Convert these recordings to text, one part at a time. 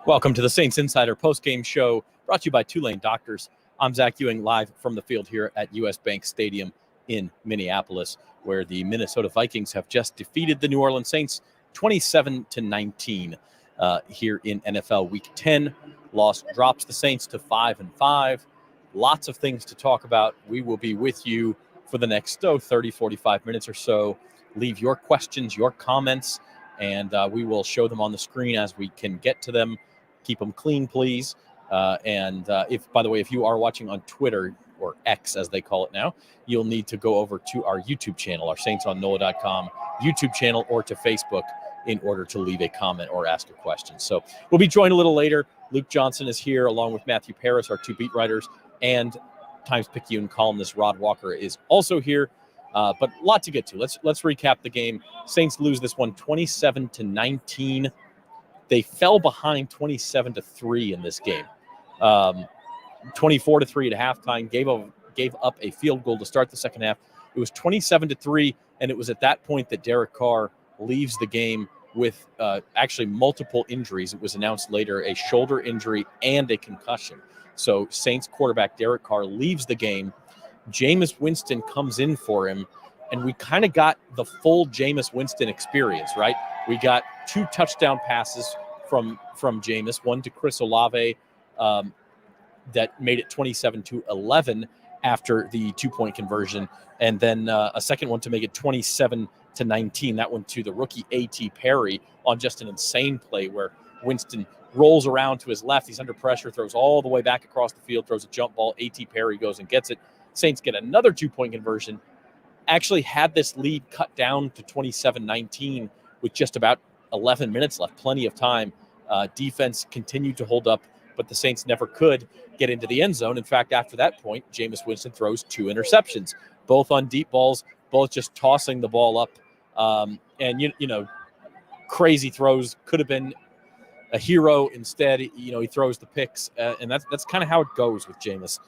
Welcome to the Saints Insider Postgame Show, brought to you by Tulane Doctors. I'm Zach Ewing, live from the field here at US Bank Stadium in Minneapolis, where the Minnesota Vikings have just defeated the New Orleans Saints 27-19 here in NFL Week 10. Loss drops the Saints to 5-5. Lots of things to talk about. We will be with you for the next 30, 45 minutes or so. Leave your questions, your comments, and we will show them on the screen as we can get to them. Keep them clean, please. If, by the way, if you are watching on Twitter, or X as they call it now, you'll need to go over to our YouTube channel, our Saints on NOLA.com YouTube channel, or to Facebook in order to leave a comment or ask a question. So we'll be joined a little later. Luke Johnson is here along with Matthew Paris, our two beat writers, and Times-Picayune columnist Rod Walker is also here. But a lot to get to. Let's recap the game. Saints lose this one 27-19. They fell behind 27-3 in this game. 24-3 at halftime. Gave up a field goal to start the second half. It was 27-3, and it was at that point that Derek Carr leaves the game with actually multiple injuries. It was announced later, a shoulder injury and a concussion. So Saints quarterback Derek Carr leaves the game. Jameis Winston comes in for him, and we kind of got the full Jameis Winston experience, right? We got two touchdown passes from Jameis, one to Chris Olave that made it 27-11 after the two-point conversion, and then a second one to make it 27-19. That one to the rookie A.T. Perry on just an insane play where Winston rolls around to his left. He's under pressure, throws all the way back across the field, throws a jump ball. A.T. Perry goes and gets it. Saints get another two-point conversion. Actually had this lead cut down to 27-19 with just about 11 minutes left, plenty of time. Defense continued to hold up, but the Saints never could get into the end zone. In fact, after that point, Jameis Winston throws two interceptions, both on deep balls, both just tossing the ball up. And, you know, crazy throws. Could have been a hero. Instead, you know, he throws the picks, and that's kind of how it goes with Jameis.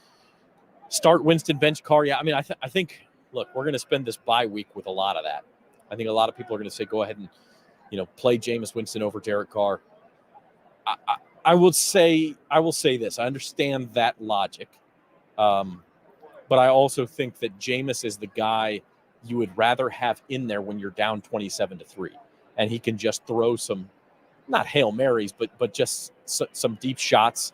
Start Winston, bench Carr. Yeah, I mean, I think, look, we're going to spend this bye week with a lot of that. I think a lot of people are going to say, go ahead and, you know, play Jameis Winston over Derek Carr. I will say this. I understand that logic. But I also think that Jameis is the guy you would rather have in there when you're down 27-3. And he can just throw some, not Hail Marys, but just some deep shots,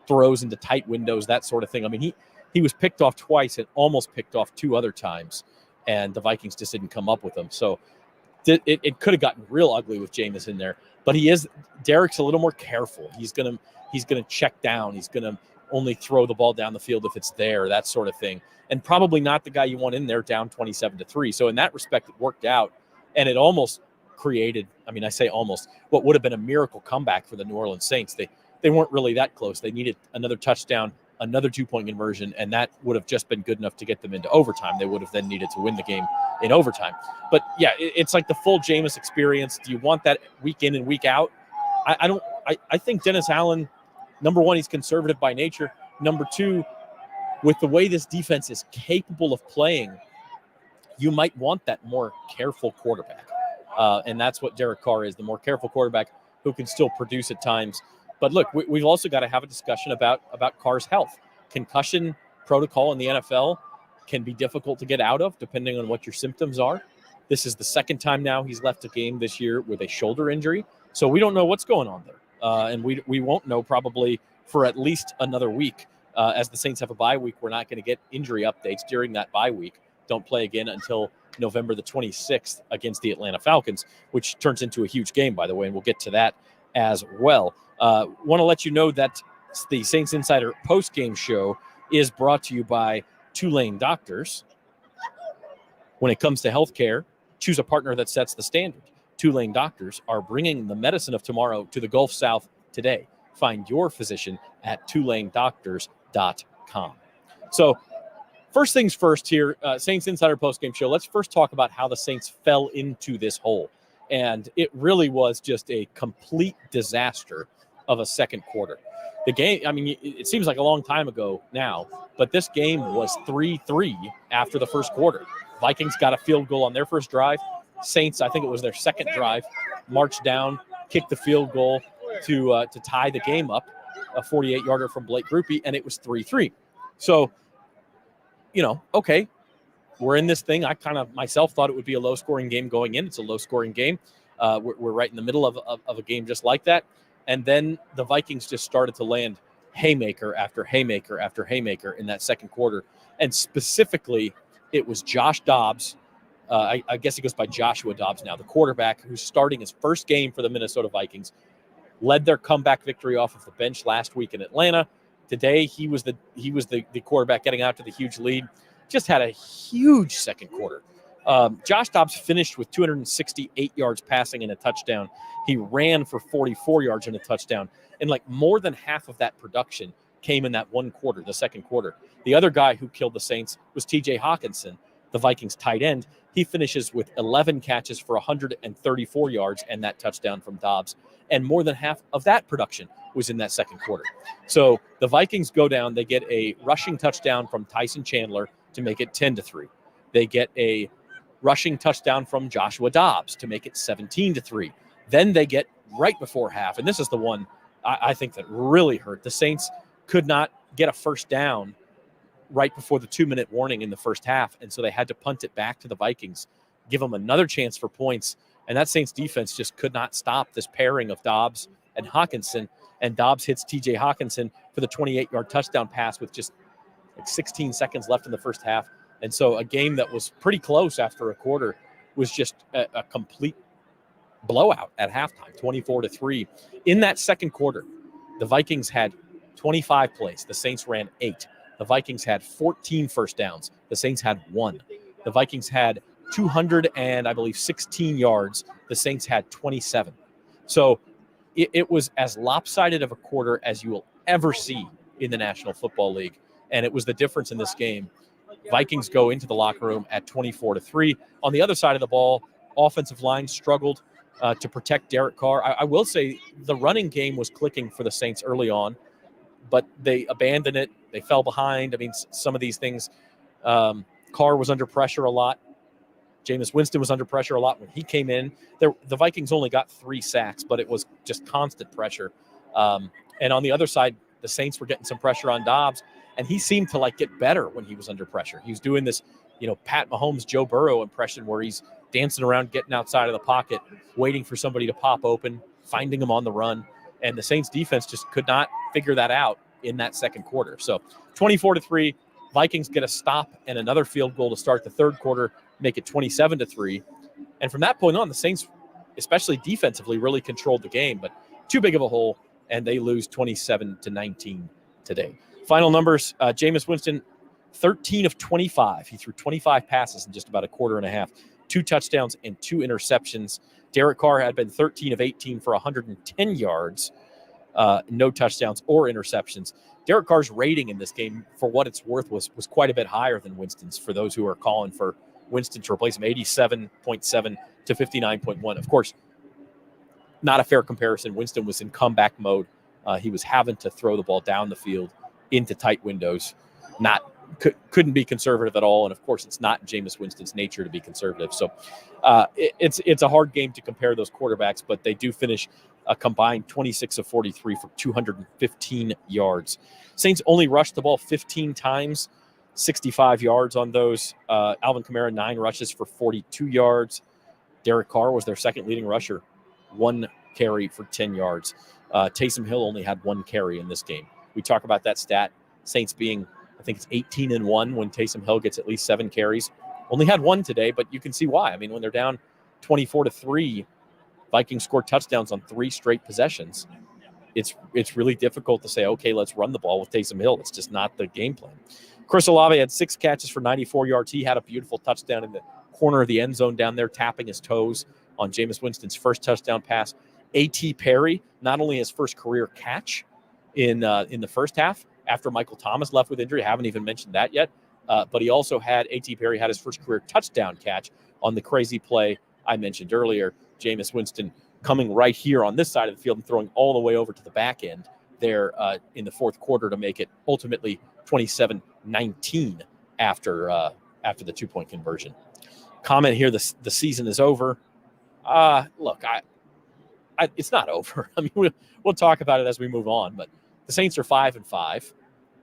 throws into tight windows, that sort of thing. I mean, he was picked off twice and almost picked off two other times, and the Vikings just didn't come up with them. So it could have gotten real ugly with Jameis in there. But Derek's a little more careful. He's gonna check down. He's gonna only throw the ball down the field if it's there, that sort of thing. And probably not the guy you want in there down 27-3. So in that respect, it worked out, and it almost created, I mean, I say almost, what would have been a miracle comeback for the New Orleans Saints. They weren't really that close. They needed another touchdown, another two-point conversion, and that would have just been good enough to get them into overtime. They would have then needed to win the game in overtime. But, yeah, it's like the full Jameis experience. Do you want that week in and week out? I think Dennis Allen, number one, he's conservative by nature. Number two, with the way this defense is capable of playing, you might want that more careful quarterback. And that's what Derek Carr is, the more careful quarterback who can still produce at times. But look, we've also got to have a discussion about Carr's health. Concussion protocol in the NFL can be difficult to get out of depending on what your symptoms are. This is the second time now he's left a game this year with a shoulder injury. So we don't know what's going on there. And we won't know probably for at least another week. As the Saints have a bye week, we're not going to get injury updates during that bye week. Don't play again until November the 26th against the Atlanta Falcons, which turns into a huge game, by the way, and we'll get to that as well. Want to let you know that the Saints Insider Postgame Show is brought to you by Tulane Doctors. When it comes to healthcare, choose a partner that sets the standard. Tulane Doctors are bringing the medicine of tomorrow to the Gulf South today. Find your physician at TulaneDoctors.com. So, first things first here, Saints Insider Postgame Show. Let's first talk about how the Saints fell into this hole. And it really was just a complete disaster of a second quarter. The game, I mean, it seems like a long time ago now, but this game was 3-3 after the first quarter. Vikings got a field goal on their first drive. Saints, I think it was their second drive, marched down, kicked the field goal, to tie the game up, a 48-yarder from Blake Grupe, and it was 3-3. So, okay, we're in this thing. I kind of myself thought it would be a low-scoring game going in. It's a low-scoring game. We're right in the middle of a game just like that. And then the Vikings just started to land haymaker after haymaker after haymaker in that second quarter. And specifically, it was Josh Dobbs. I guess he goes by Joshua Dobbs now, the quarterback who's starting his first game for the Minnesota Vikings, led their comeback victory off of the bench last week in Atlanta. Today, he was the quarterback getting out to the huge lead. Just had a huge second quarter. Josh Dobbs finished with 268 yards passing and a touchdown. He ran for 44 yards and a touchdown. And like more than half of that production came in that one quarter, the second quarter. The other guy who killed the Saints was TJ Hawkinson, the Vikings tight end. He finishes with 11 catches for 134 yards and that touchdown from Dobbs. And more than half of that production was in that second quarter. So the Vikings go down. They get a rushing touchdown from Tyson Chandler to make it 10-3. They get a rushing touchdown from Joshua Dobbs to make it 17-3. Then they get right before half, and this is the one I think that really hurt. The Saints could not get a first down right before the 2-minute warning in the first half, and so they had to punt it back to the Vikings, give them another chance for points, and that Saints defense just could not stop this pairing of Dobbs and Hawkinson, and Dobbs hits TJ Hawkinson for the 28-yard touchdown pass with just like 16 seconds left in the first half. And so a game that was pretty close after a quarter was just a complete blowout at halftime, 24-3. In that second quarter, the Vikings had 25 plays. The Saints ran 8. The Vikings had 14 first downs. The Saints had 1. The Vikings had 216 yards. The Saints had 27. So it was as lopsided of a quarter as you will ever see in the National Football League. And it was the difference in this game. Vikings go into the locker room at 24-3. On the other side of the ball, offensive line struggled to protect Derek Carr. I will say the running game was clicking for the Saints early on, but they abandoned it. They fell behind. I mean, some of these things, Carr was under pressure a lot. Jameis Winston was under pressure a lot when he came in. The Vikings only got 3 sacks, but it was just constant pressure. And on the other side, the Saints were getting some pressure on Dobbs, and he seemed to get better when he was under pressure. He was doing this, Pat Mahomes, Joe Burrow impression where he's dancing around, getting outside of the pocket, waiting for somebody to pop open, finding him on the run. And the Saints defense just could not figure that out in that second quarter. So 24-3, Vikings get a stop and another field goal to start the third quarter, make it 27-3. And from that point on, the Saints, especially defensively, really controlled the game, but too big of a hole, and they lose 27-19 today. Final numbers, Jameis Winston, 13 of 25. He threw 25 passes in just about a quarter and a half, 2 touchdowns and 2 interceptions. Derek Carr had been 13 of 18 for 110 yards, no touchdowns or interceptions. Derek Carr's rating in this game, for what it's worth, was quite a bit higher than Winston's, for those who are calling for Winston to replace him, 87.7 to 59.1. Of course, not a fair comparison. Winston was in comeback mode. He was having to throw the ball down the field into tight windows. Couldn't be conservative at all. And of course, it's not Jameis Winston's nature to be conservative. So it's a hard game to compare those quarterbacks, but they do finish a combined 26 of 43 for 215 yards. Saints only rushed the ball 15 times, 65 yards on those. Alvin Kamara, 9 rushes for 42 yards. Derek Carr was their second leading rusher, 1 carry for 10 yards. Taysom Hill only had 1 carry in this game. We talk about that stat, Saints being, I think it's 18-1 when Taysom Hill gets at least 7 carries. Only had 1 today, but you can see why. I mean, when they're down 24-3, Vikings scored touchdowns on 3 straight possessions. It's really difficult to say, okay, let's run the ball with Taysom Hill. It's just not the game plan. Chris Olave had 6 catches for 94 yards. He had a beautiful touchdown in the corner of the end zone down there, tapping his toes on Jameis Winston's first touchdown pass. A.T. Perry, not only his first career catch in the first half after Michael Thomas left with injury, I haven't even mentioned that yet, but he also had, A.T. Perry had his first career touchdown catch on the crazy play I mentioned earlier. Jameis Winston coming right here on this side of the field and throwing all the way over to the back end there in the fourth quarter to make it ultimately 27-19 after the 2-point conversion. Comment here, the season is over. Look, it's not over. I mean, we'll talk about it as we move on, but the Saints are 5-5.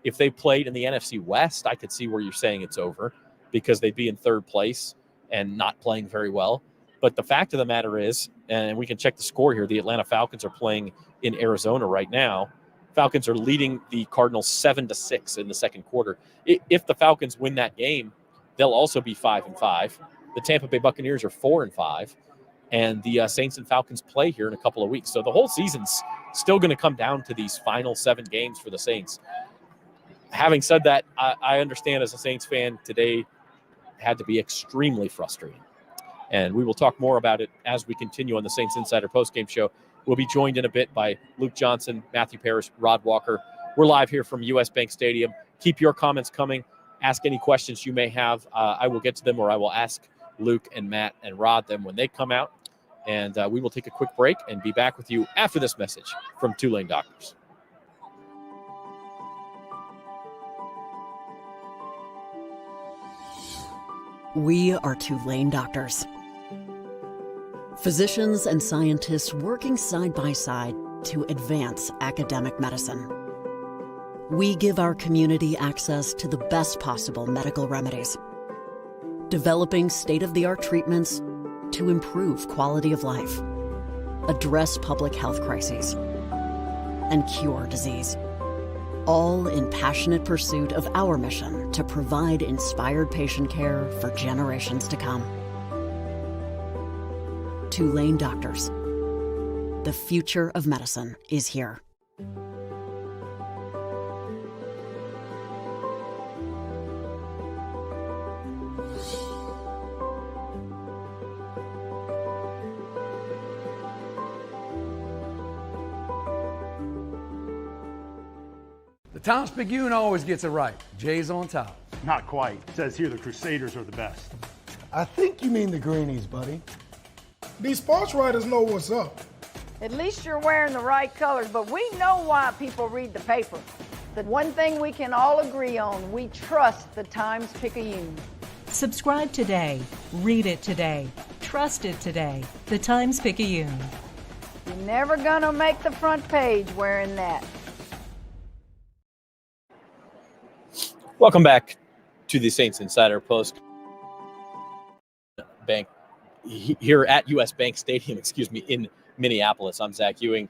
If they played in the NFC West, I could see where you're saying it's over because they'd be in third place and not playing very well. But the fact of the matter is, and we can check the score here, the Atlanta Falcons are playing in Arizona right now. Falcons are leading the Cardinals 7-6 in the second quarter. If the Falcons win that game, they'll also be 5-5. The Tampa Bay Buccaneers are 4-5. And the Saints and Falcons play here in a couple of weeks. So the whole season's still going to come down to these final 7 games for the Saints. Having said that, I understand as a Saints fan, today had to be extremely frustrating. And we will talk more about it as we continue on the Saints Insider Postgame Show. We'll be joined in a bit by Luke Johnson, Matthew Parrish, Rod Walker. We're live here from US Bank Stadium. Keep your comments coming. Ask any questions you may have. I will get to them, or I will ask Luke and Matt and Rod them when they come out. And we will take a quick break and be back with you after this message from Tulane Doctors. We are Tulane Doctors. Physicians and scientists working side by side to advance academic medicine. We give our community access to the best possible medical remedies, developing state-of-the-art treatments to improve quality of life, address public health crises, and cure disease. All in passionate pursuit of our mission to provide inspired patient care for generations to come. Tulane Doctors. The future of medicine is here. Times-Picayune always gets it right. Jay's on top. Not quite. It says here the Crusaders are the best. I think you mean the Greenies, buddy. These sports writers know what's up. At least you're wearing the right colors, but we know why people read the paper. The one thing we can all agree on, we trust the Times-Picayune. Subscribe today. Read it today. Trust it today. The Times-Picayune. You're never gonna make the front page wearing that. Welcome back to the Saints Insider Post Bank here at US Bank Stadium, in Minneapolis. I'm Zach Ewing.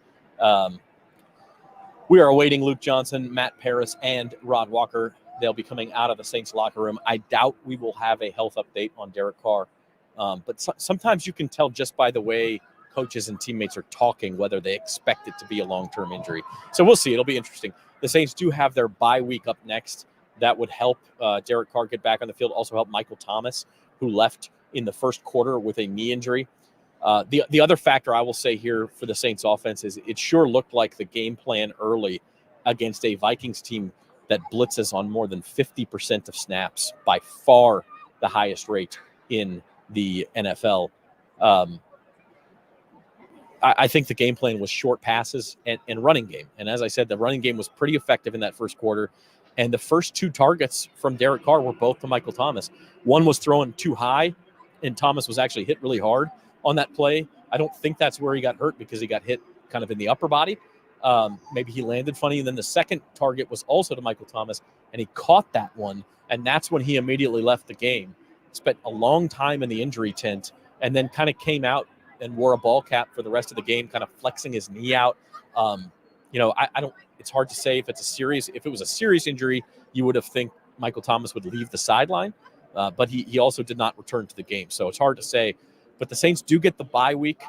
We are awaiting Luke Johnson, Matt Parrish, and Rod Walker. They'll be coming out of the Saints locker room. I doubt we will have a health update on Derek Carr, but sometimes you can tell just by the way coaches and teammates are talking whether they expect it to be a long-term injury. So we'll see. It'll be interesting. The Saints do have their bye week up next. That would help Derek Carr get back on the field, also help Michael Thomas, who left in the first quarter with a knee injury. The other factor I will say here for the Saints offense is it sure looked like the game plan early against a Vikings team that blitzes on more than 50% of snaps, by far the highest rate in the NFL. I think the game plan was short passes and running game. And as I said, the running game was pretty effective in that first quarter. And the first 2 targets from Derek Carr were both to Michael Thomas. One was thrown too high, and Thomas was actually hit really hard on that play. I don't think that's where he got hurt because he got hit kind of in the upper body. Maybe he landed funny. And then the second target was also to Michael Thomas, and he caught that one. And that's when he immediately left the game. Spent a long time in the injury tent, and then kind of came out and wore a ball cap for the rest of the game, kind of flexing his knee out. I don't. It's hard to say if it was a serious injury, you would have think Michael Thomas would leave the sideline, but he also did not return to the game. So it's hard to say. But the Saints do get the bye week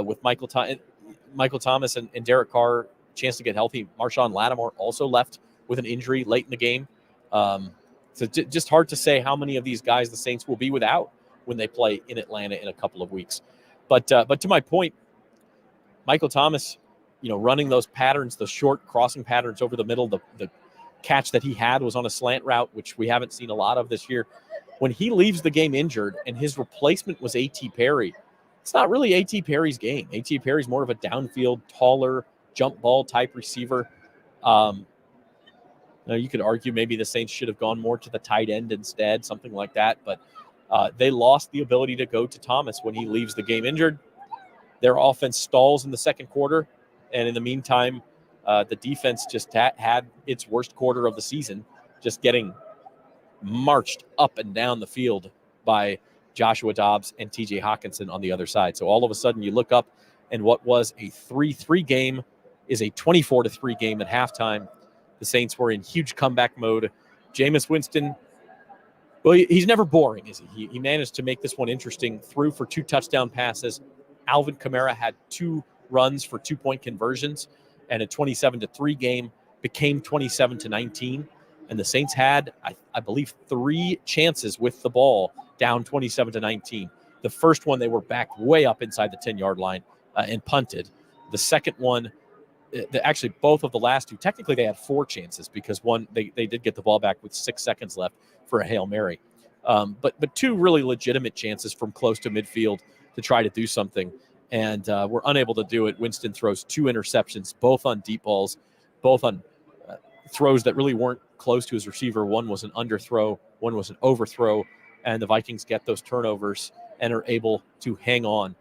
with Michael Thomas and Derek Carr, chance to get healthy. Marshawn Lattimore also left with an injury late in the game. So just hard to say how many of these guys the Saints will be without when they play in Atlanta in a couple of weeks. But to my point, Michael Thomas, running those patterns, the short crossing patterns over the middle, the catch that he had was on a slant route, which we haven't seen a lot of this year. When he leaves the game injured and his replacement was A.T. Perry, it's not really A.T. Perry's game. A.T. Perry's more of a downfield, taller, jump ball type receiver. You could argue maybe the Saints should have gone more to the tight end instead, something like that. But they lost the ability to go to Thomas when he leaves the game injured. Their offense stalls in the second quarter, and in the meantime, the defense just had its worst quarter of the season, just getting marched up and down the field by Joshua Dobbs and TJ Hawkinson on the other side. So all of a sudden you look up, and what was a 3-3 game is a 24-3 game at halftime. The Saints were in huge comeback mode. Jameis Winston, well, he's never boring, is he? He managed to make this one interesting, threw for 2 touchdown passes. Alvin Kamara had 2 runs for 2-point conversions, and a 27-3 game became 27-19. And the Saints had, I believe, 3 chances with the ball, down 27-19. The first one, they were backed way up inside the 10-yard line and punted. The second one, actually both of the last 2, technically they had 4 chances because one, they did get the ball back with 6 seconds left for a Hail Mary. But 2 really legitimate chances from close to midfield to try to do something. And we're unable to do it. Winston throws 2 interceptions, both on deep balls, both on throws that really weren't close to his receiver. One was an underthrow, one was an overthrow, and the Vikings get those turnovers and are able to hang on.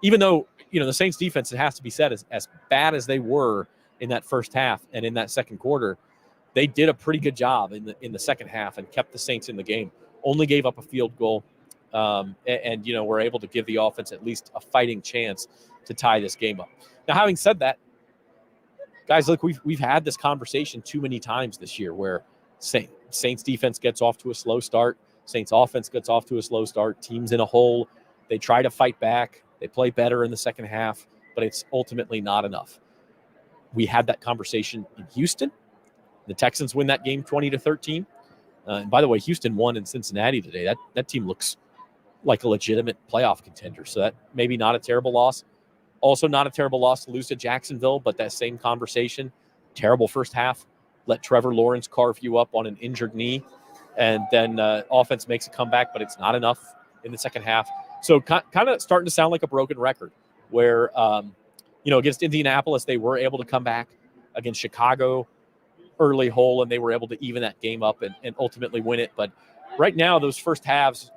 Even though, the Saints defense, it has to be said, as bad as they were in that first half and in that second quarter, they did a pretty good job in the second half and kept the Saints in the game. Only gave up a field goal, and were able to give the offense at least a fighting chance to tie this game up. Now, having said that, guys, look, we've had this conversation too many times this year where Saints defense gets off to a slow start, Saints offense gets off to a slow start, teams in a hole, they try to fight back, they play better in the second half, but it's ultimately not enough. We had that conversation in Houston. The Texans win that game 20-13. And by the way, Houston won in Cincinnati today. That team looks like a legitimate playoff contender. So that maybe not a terrible loss. Also not a terrible loss to lose to Jacksonville, but that same conversation. Terrible first half. Let Trevor Lawrence carve you up on an injured knee. And then offense makes a comeback, but it's not enough in the second half. So kind of starting to sound like a broken record where, against Indianapolis, they were able to come back. Against Chicago, early hole, and they were able to even that game up and ultimately win it. But right now, those first halves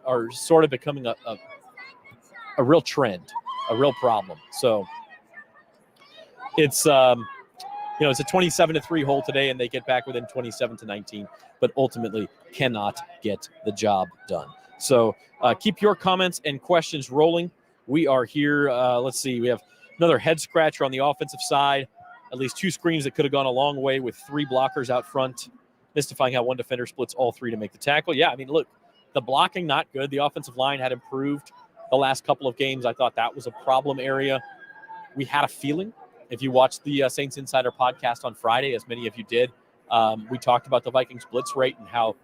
are sort of becoming a real trend, a real problem. So it's it's a 27-3 hole today, and they get back within 27-19, but ultimately cannot get the job done. So keep your comments and questions rolling. We are here. Let's see. We have another head scratcher on the offensive side. At least 2 screens that could have gone a long way with 3 blockers out front, mystifying how one defender splits all 3 to make the tackle. Yeah, I mean, look, the blocking, not good. The offensive line had improved the last couple of games. I thought that was a problem area. We had a feeling. If you watched the Saints Insider podcast on Friday, as many of you did, we talked about the Vikings blitz rate and how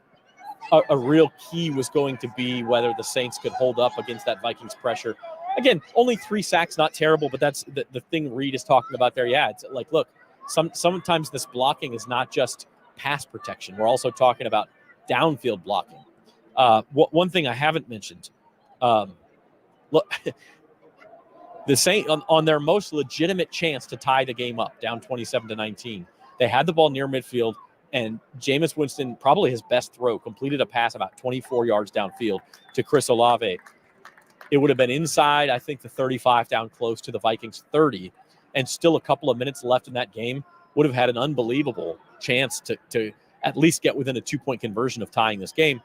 a real key was going to be whether the Saints could hold up against that Vikings pressure. Again, only 3 sacks, not terrible, but that's the thing Reed is talking about there. Yeah, it's like, look, sometimes this blocking is not just pass protection. We're also talking about downfield blocking. One thing I haven't mentioned, look, the Saints on their most legitimate chance to tie the game up, down 27-19, they had the ball near midfield, and Jameis Winston, probably his best throw, completed a pass about 24 yards downfield to Chris Olave. It would have been inside, I think, the 35, down close to the Vikings 30, and still a couple of minutes left in that game. Would have had an unbelievable chance to at least get within a 2-point conversion of tying this game.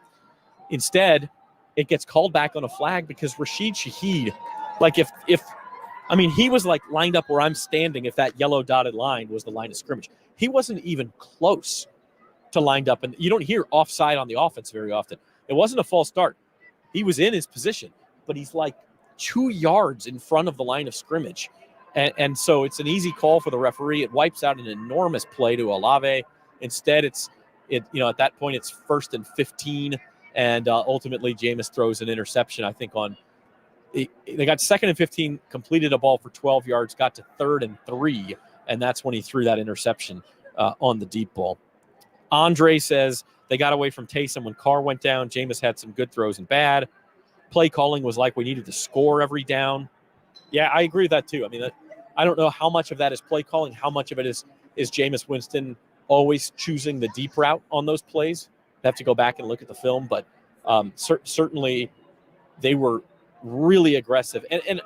Instead, it gets called back on a flag because Rashid Shaheed, like he was like lined up where I'm standing if that yellow dotted line was the line of scrimmage. He wasn't even close to lined up, and you don't hear offside on the offense very often. It wasn't a false start. He was in his position, but he's like 2 yards in front of the line of scrimmage. And so it's an easy call for the referee. It wipes out an enormous play to Olave. Instead, at that point, it's 1st and 15. And ultimately, Jameis throws an interception, I think, they got 2nd and 15, completed a ball for 12 yards, got to 3rd and 3. And that's when he threw that interception on the deep ball. Andre says they got away from Taysom when Carr went down. Jameis had some good throws and bad. Play calling was like we needed to score every down. Yeah, I agree with that too. I mean, I don't know how much of that is play calling, how much of it is Jameis Winston always choosing the deep route on those plays. I have to go back and look at the film, but certainly they were really aggressive. And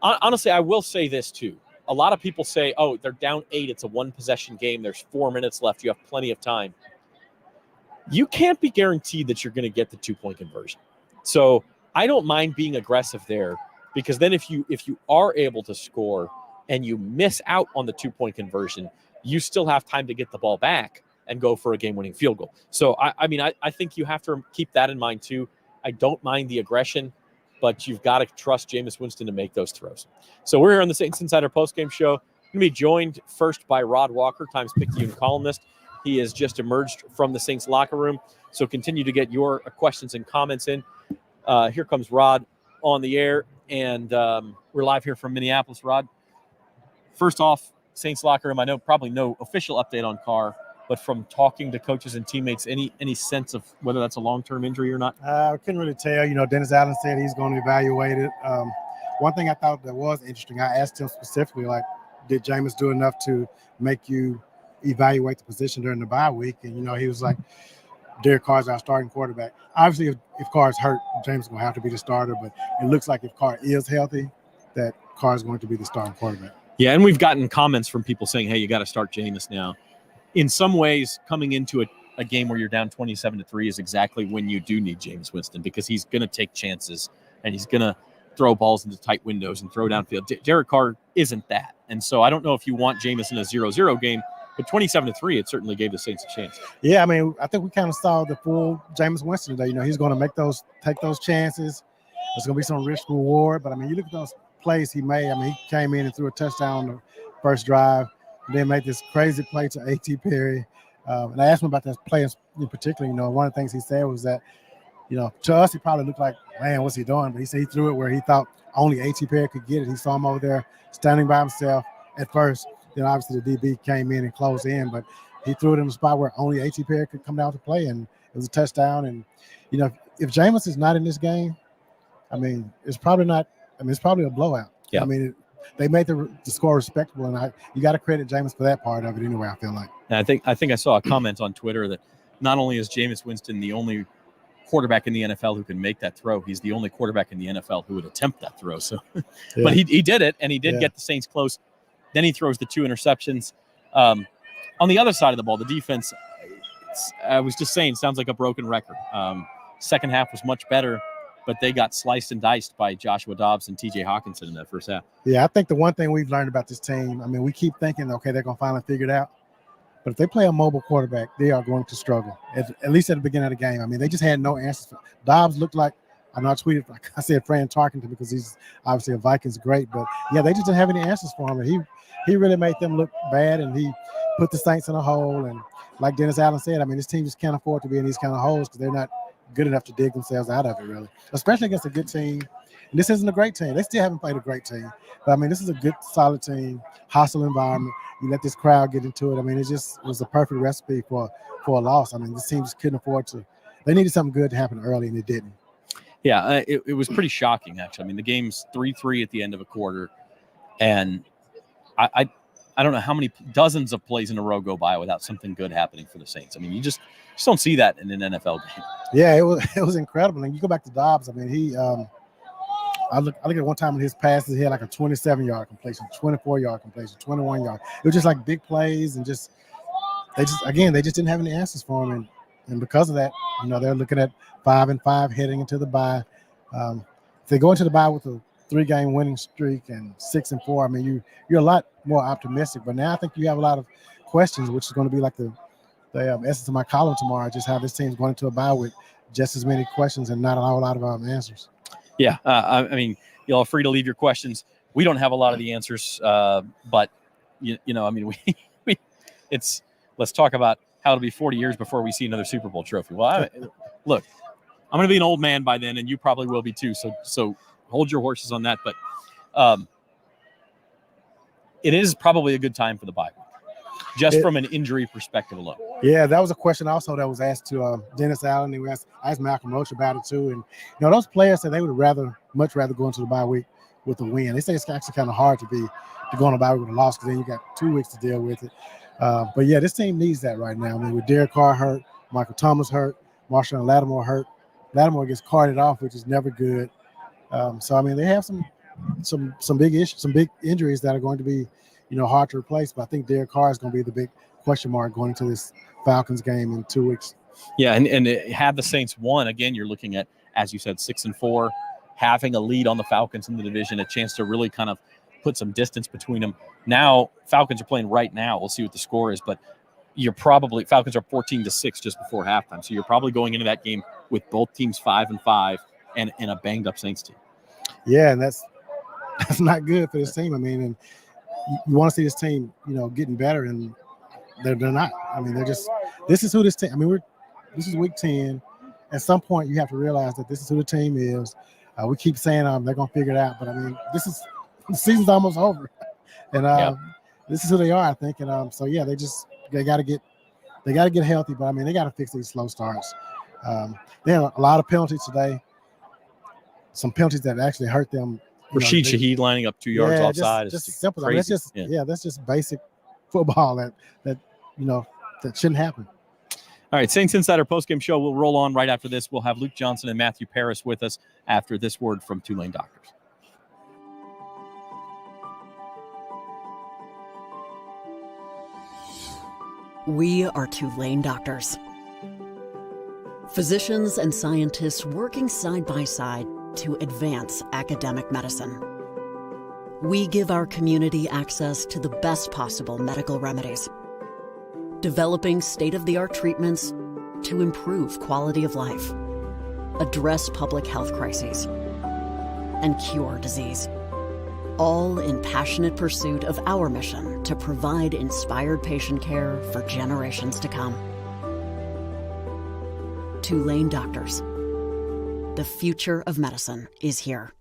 Honestly, I will say this too. A lot of people say, oh, they're down 8. It's a one-possession game. There's 4 minutes left. You have plenty of time. You can't be guaranteed that you're going to get the 2-point conversion. So I don't mind being aggressive there, because then if you are able to score and you miss out on the 2-point conversion, you still have time to get the ball back and go for a game-winning field goal. So, I think you have to keep that in mind too. I don't mind the aggression, but you've got to trust Jameis Winston to make those throws. So we're here on the Saints Insider Postgame Show. Going to be joined first by Rod Walker, Times-Picayune columnist. He has just emerged from the Saints locker room, so continue to get your questions and comments in. Here comes Rod on the air, and we're live here from Minneapolis. Rod, first off, Saints locker room, I know probably no official update on Carr, but from talking to coaches and teammates, any sense of whether that's a long-term injury or not? I couldn't really tell. Dennis Allen said he's going to evaluate it. One thing I thought that was interesting, I asked him specifically, did Jameis do enough to make you evaluate the position during the bye week? And, he was like, Derek Carr's our starting quarterback. Obviously, if Carr's hurt, Jameis is going to have to be the starter, but it looks like if Carr is healthy, that Carr's going to be the starting quarterback. Yeah, and we've gotten comments from people saying, hey, you got to start Jameis now. In some ways, coming into a game where you're down 27-3 is exactly when you do need Jameis Winston, because he's going to take chances and he's going to throw balls into tight windows and throw downfield. Derek Carr isn't that. And so I don't know if you want Jameis in a 0-0 game, but 27-3, it certainly gave the Saints a chance. Yeah, I think we kind of saw the full Jameis Winston today. He's going to take those chances. There's going to be some risk reward. But, you look at those plays he made. He came in and threw a touchdown on the first drive, and then made this crazy play to A.T. Perry. And I asked him about that play in particular. One of the things he said was that, to us, he probably looked like, man, what's he doing? But he said he threw it where he thought only A.T. Perry could get it. He saw him over there standing by himself at first. Obviously the DB came in and closed in, but he threw it in a spot where only A.T. Perry could come down to play, and it was a touchdown. And, if Jameis is not in this game, it's probably not – it's probably a blowout. Yeah. They made the score respectable, and you got to credit Jameis for that part of it anyway, I feel like. And I think I saw a comment on Twitter that not only is Jameis Winston the only quarterback in the NFL who can make that throw, he's the only quarterback in the NFL who would attempt that throw. So, yeah. But he did it, and he did get the Saints close. Then he throws the 2 interceptions. On the other side of the ball, the defense, I was just saying, sounds like a broken record. Second half was much better, but they got sliced and diced by Joshua Dobbs and T.J. Hawkinson in that first half. Yeah, I think the one thing we've learned about this team, we keep thinking, okay, they're going to finally figure it out. But if they play a mobile quarterback, they are going to struggle, at least at the beginning of the game. They just had no answers. Dobbs looked like, I know I tweeted, like I said, Fran Tarkenton, because he's obviously a Vikings great. But, yeah, they just didn't have any answers for him. And he really made them look bad, and he put the Saints in a hole. And like Dennis Allen said, this team just can't afford to be in these kind of holes because they're not good enough to dig themselves out of it, really, especially against a good team. And this isn't a great team. They still haven't played a great team. But, this is a good, solid team, hostile environment. You let this crowd get into it. It just was a perfect recipe for a loss. This team just couldn't afford to. They needed something good to happen early, and it didn't. Yeah, it was pretty shocking, actually. The game's 3-3 at the end of a quarter, and I don't know how many dozens of plays in a row go by without something good happening for the Saints. You just don't see that in an NFL game. Yeah, it was incredible. And you go back to Dobbs. I look at one time in his passes, he had like a 27-yard completion, 24-yard completion, 21-yard. It was just like big plays, and they just didn't have any answers for him. And because of that, they're looking at 5-5 heading into the bye. If they go into the bye with a 3-game winning streak and 6-4, you're a lot more optimistic. But now I think you have a lot of questions, which is going to be like the essence of my column tomorrow. Just how this team's going into a bye with just as many questions and not a whole lot of answers. Yeah, you're free to leave your questions. We don't have a lot of the answers, but let's talk about how it'll be 40 years before we see another Super Bowl trophy. Well, look, I'm going to be an old man by then, and you probably will be too. So hold your horses on that. But it is probably a good time for the bye week, just from an injury perspective alone. Yeah, that was a question also that was asked to Dennis Allen. I asked Malcolm Roach about it too. And those players said they would much rather go into the bye week with a win. They say it's actually kind of hard to go on a bye week with a loss, because then you got 2 weeks to deal with it. But yeah, this team needs that right now. With Derek Carr hurt, Michael Thomas hurt, Marshawn Lattimore hurt. Lattimore gets carted off, which is never good. So they have some some big issues, some big injuries that are going to be, hard to replace. But I think Derek Carr is going to be the big question mark going into this Falcons game in 2 weeks. Yeah, and had the Saints won, again, you're looking at, as you said, 6-4, having a lead on the Falcons in the division, a chance to really kind of put some distance between them. Now, Falcons are playing right now. We'll see what the score is, but Falcons are 14-6 just before halftime. So you're probably going into that game with both teams 5-5 and a banged-up Saints team. Yeah, and that's not good for this team. I mean, and you want to see this team, getting better, and they're not. I mean, this is who this team. I mean, this is week 10. At some point, you have to realize that this is who the team is. We keep saying they're going to figure it out, but I mean, the season's almost over, and this is who they are, I think. And so yeah, they got to get healthy, but I mean, they got to fix these slow starts. They had a lot of penalties today. Some penalties that actually hurt them. Rashid Shaheed lining up 2 yards offside. Just simple. Crazy. That's just basic football that shouldn't happen. All right, Saints Insider Postgame Show will roll on right after this. We'll have Luke Johnson and Matthew Paris with us after this word from Tulane Doctors. We are Tulane Doctors. Physicians and scientists working side by side to advance academic medicine. We give our community access to the best possible medical remedies, developing state-of-the-art treatments to improve quality of life, address public health crises, and cure disease. All in passionate pursuit of our mission to provide inspired patient care for generations to come. Tulane Doctors. The future of medicine is here.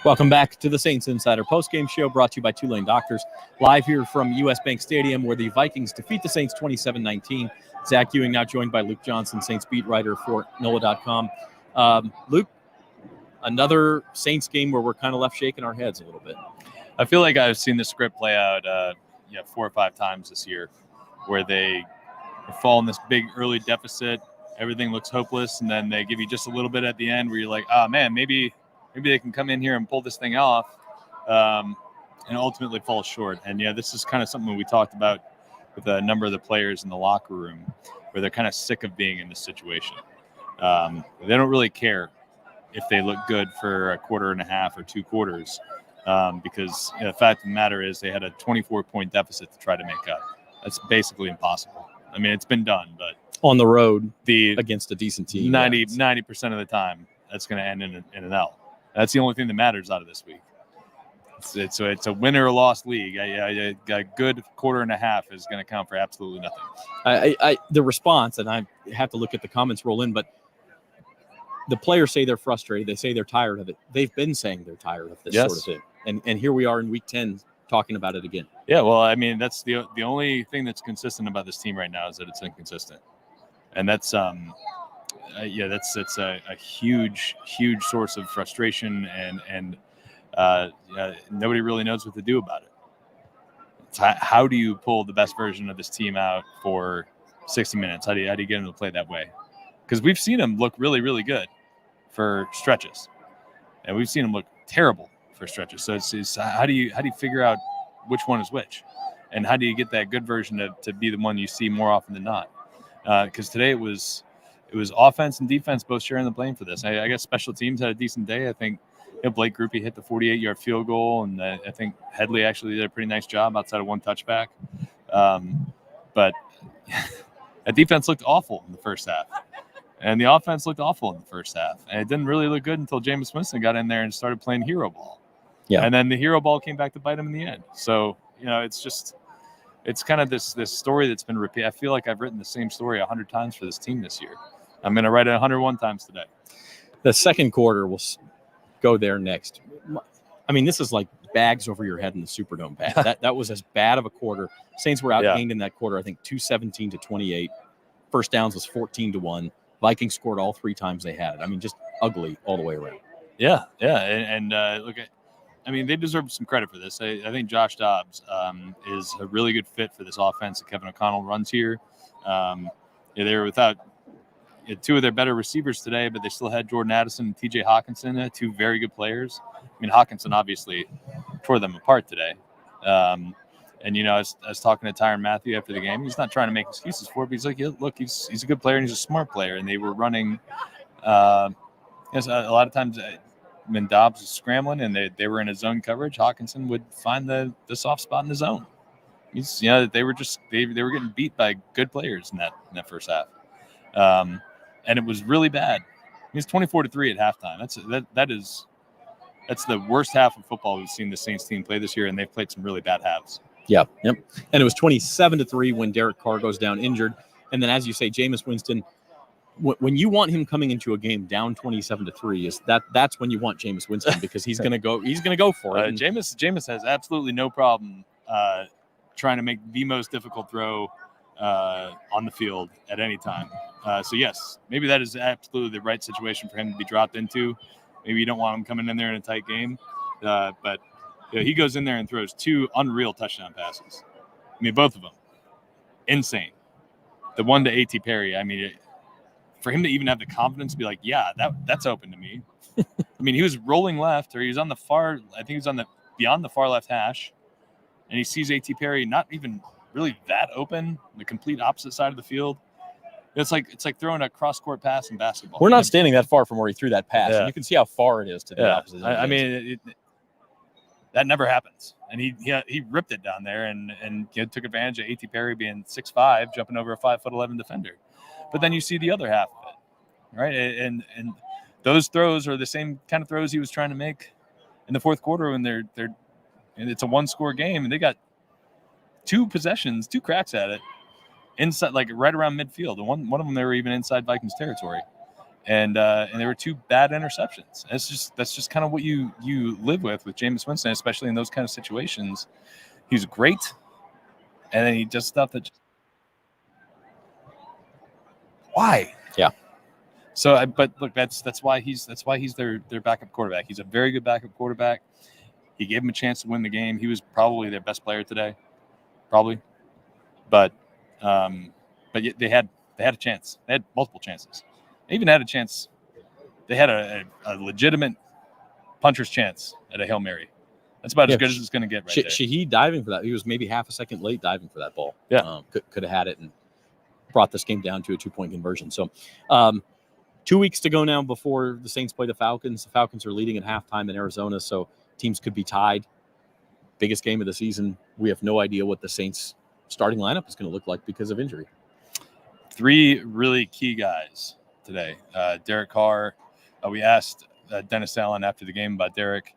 Welcome back to the Saints Insider Postgame Show, brought to you by Tulane Doctors, live here from US Bank Stadium, where the Vikings defeat the Saints 27-19. Zach Ewing now joined by Luke Johnson, Saints beat writer for NOLA.com. Luke, another Saints game where we're kind of left shaking our heads a little bit. I feel like I've seen the script play out 4 or 5 times this year, where they fall in this big early deficit, everything looks hopeless, and then they give you just a little bit at the end where you're like, oh man, maybe they can come in here and pull this thing off, and ultimately fall short. And yeah, this is kind of something we talked about with a number of the players in the locker room, where they're kind of sick of being in this situation. They don't really care if they look good for a quarter and a half or 2 quarters, because the fact of the matter is they had a 24-point deficit to try to make up. That's basically impossible. I mean, it's been done, but on the road against a decent team, 90% of the time, that's going to end in an L. That's the only thing that matters out of this week. It's a win or loss league. A good quarter and a half is going to count for absolutely nothing. The response, and I have to look at the comments roll in, but the players say they're frustrated. They say they're tired of it. They've been saying they're tired of this sort of thing. And here we are in week 10 talking about it again. Yeah, well, I mean, that's the only thing that's consistent about this team right now is that it's inconsistent. And that's that's a huge source of frustration, and nobody really knows what to do about it. It's how do you pull the best version of this team out for 60 minutes? How do you get them to play that way? Because we've seen them look really, really good for stretches, and we've seen them look terrible for stretches. So it's how do you figure out which one is which, and how do you get that good version to be the one you see more often than not? Because today it was offense and defense both sharing the blame for this. I guess special teams had a decent day. I think Blake Grupe hit the 48-yard field goal, and I think Headley actually did a pretty nice job outside of one touchback. But the defense looked awful in the first half, and the offense looked awful in the first half. And it didn't really look good until Jameis Winston got in there and started playing hero ball. Yeah. And then the hero ball came back to bite him in the end. So, it's kind of this story that's been repeated. I feel like I've written the same story 100 times for this team this year. I'm going to write it 101 times today. The second quarter will go there next. I mean, this is like bags over your head in the Superdome bad. that was as bad of a quarter. Saints were outgained in that quarter, I think 217-28. First downs was 14-1. Vikings scored all 3 times they had it. I mean, just ugly all the way around. Yeah, and look, I mean, they deserve some credit for this. I think Josh Dobbs is a really good fit for this offense that Kevin O'Connell runs here. They were without two of their better receivers today, but they still had Jordan Addison and T.J. Hawkinson, two very good players. I mean, Hawkinson obviously tore them apart today. And, I was talking to Tyrann Mathieu after the game. He's not trying to make excuses for it, but he's like, yeah, look, he's a good player and he's a smart player. And they were running a lot of times when Dobbs was scrambling and they were in a zone coverage, Hawkinson would find the soft spot in the zone. They were getting beat by good players in that first half. And it was really bad. It's 24-3 at halftime. That's the worst half of football we've seen the Saints team play this year, and they've played some really bad halves. Yeah, yep. And it was 27-3 when Derek Carr goes down injured. And then, as you say, Jameis Winston, when you want him coming into a game down 27-3, that's when you want Jameis Winston, because he's gonna go for it. Jameis has absolutely no problem trying to make the most difficult throw on the field at any time. So yes, maybe that is absolutely the right situation for him to be dropped into. Maybe you don't want him coming in there in a tight game, but he goes in there and throws 2 unreal touchdown passes. I mean, both of them insane. The one to A.T. Perry, I mean, for him to even have the confidence to be like, yeah, that's open to me. I mean, he was rolling left, or he was on the far, I think he was beyond the far left hash, and he sees A.T. Perry not even really that open, the complete opposite side of the field. It's like throwing a cross-court pass in basketball. We're not standing that far from where he threw that pass. Yeah. And you can see how far it is to the opposite. I mean, that never happens. And he ripped it down there and took advantage of A.T. Perry being 6'5", jumping over a 5'11" defender. But then you see the other half of it, right? And those throws are the same kind of throws he was trying to make in the fourth quarter when and it's a 1-score game, and they got 2 possessions, 2 cracks at it inside, like right around midfield. And one of them, they were even inside Vikings territory, and there were 2 bad interceptions. That's just kind of what you live with Jameis Winston, especially in those kind of situations. He's great, and then he does stuff that why? Yeah. So, but look, that's why he's their backup quarterback. He's a very good backup quarterback. He gave him a chance to win the game. He was probably their best player today, probably. But they had a chance. They had multiple chances. They even had a chance. They had a legitimate puncher's chance at a Hail Mary. That's about as good as it's going to get there. Shaheed diving for that. He was maybe half a second late diving for that ball. Yeah. Could have had it and brought this game down to a 2-point conversion. So 2 weeks to go now before the Saints play the Falcons. The Falcons are leading at halftime in Arizona, so teams could be tied. Biggest game of the season. We have no idea what the Saints starting lineup is going to look like because of injury. 3 really key guys today. Derek Carr. We asked Dennis Allen after the game about Derek.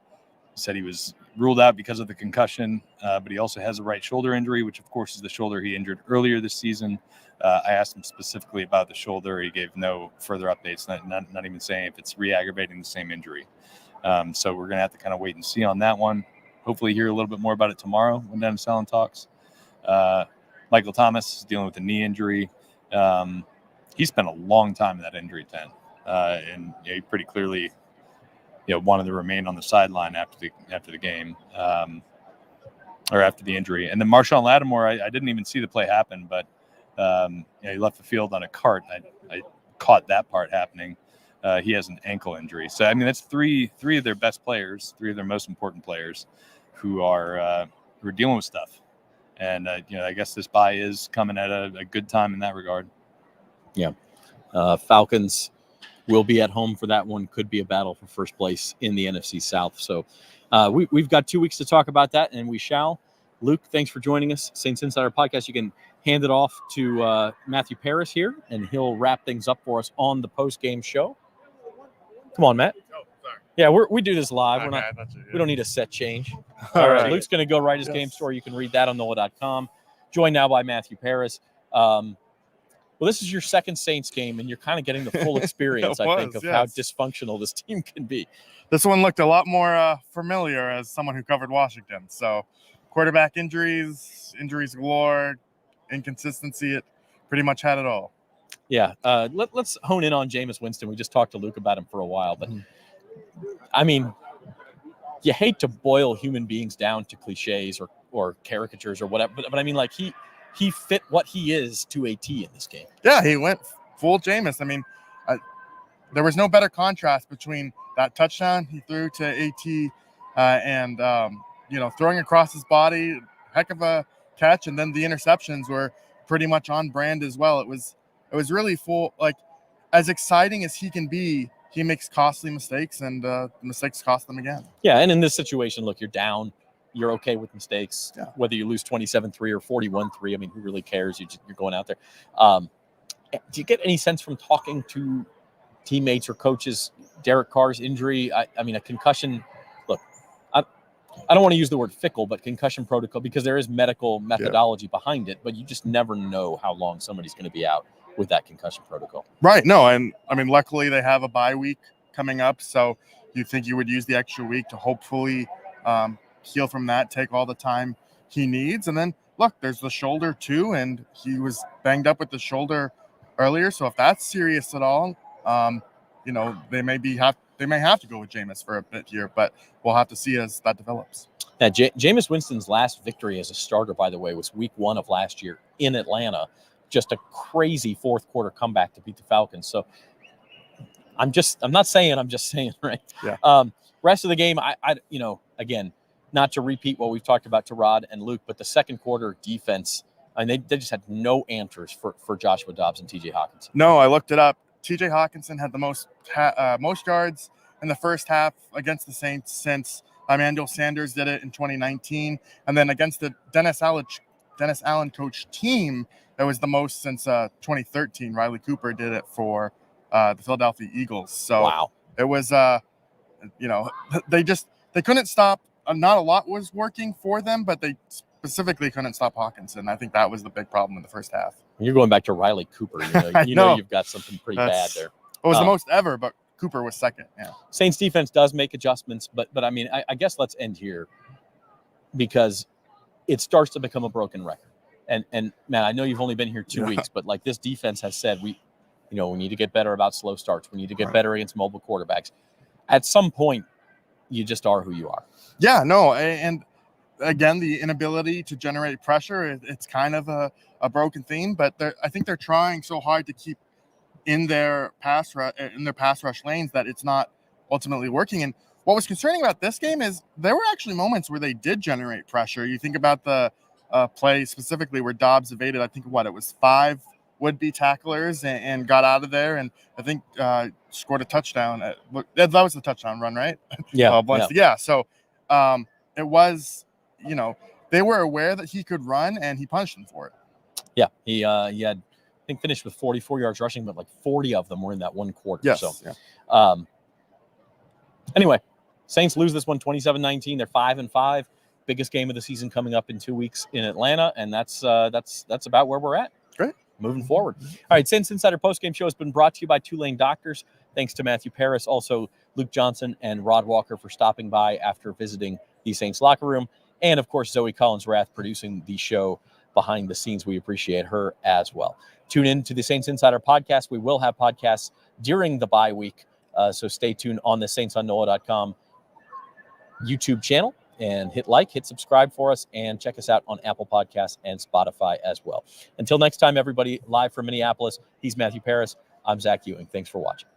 He said he was ruled out because of the concussion, but he also has a right shoulder injury, which of course is the shoulder he injured earlier this season. I asked him specifically about the shoulder. He gave no further updates, not even saying if it's re-aggravating the same injury. So we're going to have to kind of wait and see on that one. Hopefully hear a little bit more about it tomorrow when Dennis Allen talks. Michael Thomas is dealing with a knee injury. He spent a long time in that injury tent, and he pretty clearly wanted to remain on the sideline after the game, or after the injury. And then Marshawn Lattimore, I didn't even see the play happen, but he left the field on a cart. I caught that part happening. He has an ankle injury. So, I mean, that's three of their best players, 3 of their most important players who are dealing with stuff. And, I guess this bye is coming at a good time in that regard. Yeah. Falcons will be at home for that one. Could be a battle for first place in the NFC South. So we've got 2 weeks to talk about that, and we shall. Luke, thanks for joining us. Saints Insider Podcast. You can hand it off to Matthew Paris here, and he'll wrap things up for us on the post-game show. Come on, Matt. Oh, sorry. Yeah, we do this live. Okay, We don't need a set change. All right. Luke's going to go write his game story. You can read that on NOLA.com. Joined now by Matthew Paris. Well, this is your second Saints game, and you're kind of getting the full experience, I think, of how dysfunctional this team can be. This one looked a lot more familiar as someone who covered Washington. So quarterback injuries galore, inconsistency, it pretty much had it all. Yeah. Let's hone in on Jameis Winston. We just talked to Luke about him for a while, but I mean, you hate to boil human beings down to cliches or caricatures or whatever, but I mean, like he fit what he is to a T in this game. Yeah, he went full Jameis. I mean, there was no better contrast between that touchdown he threw to AT and throwing across his body, heck of a catch, and then the interceptions were pretty much on brand as well. It was really full. Like, as exciting as he can be, he makes costly mistakes, and the mistakes cost them again. Yeah, and in this situation, look, you're down. You're okay with mistakes, whether you lose 27-3 or 41-3. I mean, who really cares? You're going out there. Do you get any sense from talking to teammates or coaches, Derek Carr's injury? I mean, a concussion. Look, I don't want to use the word fickle, but concussion protocol, because there is medical methodology behind it, but you just never know how long somebody's going to be out with that concussion protocol. Right. No, and I mean, luckily they have a bye week coming up, so you think you would use the extra week to hopefully heal from that, take all the time he needs. And then look, there's the shoulder too, and he was banged up with the shoulder earlier, so if that's serious at all, they may have to go with Jameis for a bit here, but we'll have to see as that develops. Now, Jameis Winston's last victory as a starter, by the way, was week 1 of last year in Atlanta. Just a crazy fourth quarter comeback to beat the Falcons. So I'm not saying, I'm just saying, right? Yeah. Rest of the game, I again, not to repeat what we've talked about to Rod and Luke, but the second quarter defense, I mean, they just had no answers for Joshua Dobbs and TJ Hawkinson. No, I looked it up. TJ Hawkinson had the most yards in the first half against the Saints since Emmanuel Sanders did it in 2019. And then against the Dennis Allen coach team, it was the most since 2013. Riley Cooper did it for the Philadelphia Eagles. So wow. It was, they couldn't stop. Not a lot was working for them, but they specifically couldn't stop Hawkinson. I think that was the big problem in the first half. You're going back to Riley Cooper. You know you've got something pretty bad there. It was the most ever, but Cooper was second. Yeah. Saints defense does make adjustments, but I mean, I guess let's end here because it starts to become a broken record. And man, I know you've only been here 2 weeks, but like this defense has said, we need to get better about slow starts. We need to get better against mobile quarterbacks. At some point, you just are who you are. Yeah, no, and again, the inability to generate pressure, it's kind of a broken theme, but I think they're trying so hard to keep in their pass rush lanes that it's not ultimately working. And what was concerning about this game is there were actually moments where they did generate pressure. You think about the play specifically where Dobbs evaded, I think it was 5 would-be tacklers and got out of there, and I think scored a touchdown. That was the touchdown run, right? Yeah. Yeah. So it was, they were aware that he could run, and he punished them for it. Yeah, he had, I think, finished with 44 yards rushing, but like 40 of them were in that one quarter. Yes. So, anyway, Saints lose this one 27-19. They're 5-5. Biggest game of the season coming up in 2 weeks in Atlanta, and that's about where we're at. Great. Moving forward. All right, Saints Insider Postgame Show has been brought to you by Tulane Doctors. Thanks to Matthew Paris, also Luke Johnson and Rod Walker for stopping by after visiting the Saints locker room. And, of course, Zoe Collins-Rath producing the show behind the scenes. We appreciate her as well. Tune in to the Saints Insider podcast. We will have podcasts during the bye week, so stay tuned on the Saints on NOLA.com YouTube channel. And hit subscribe for us, and check us out on Apple Podcasts and Spotify as well. Until next time, everybody, live from Minneapolis, he's Matthew Paris. I'm Zach Ewing. Thanks for watching.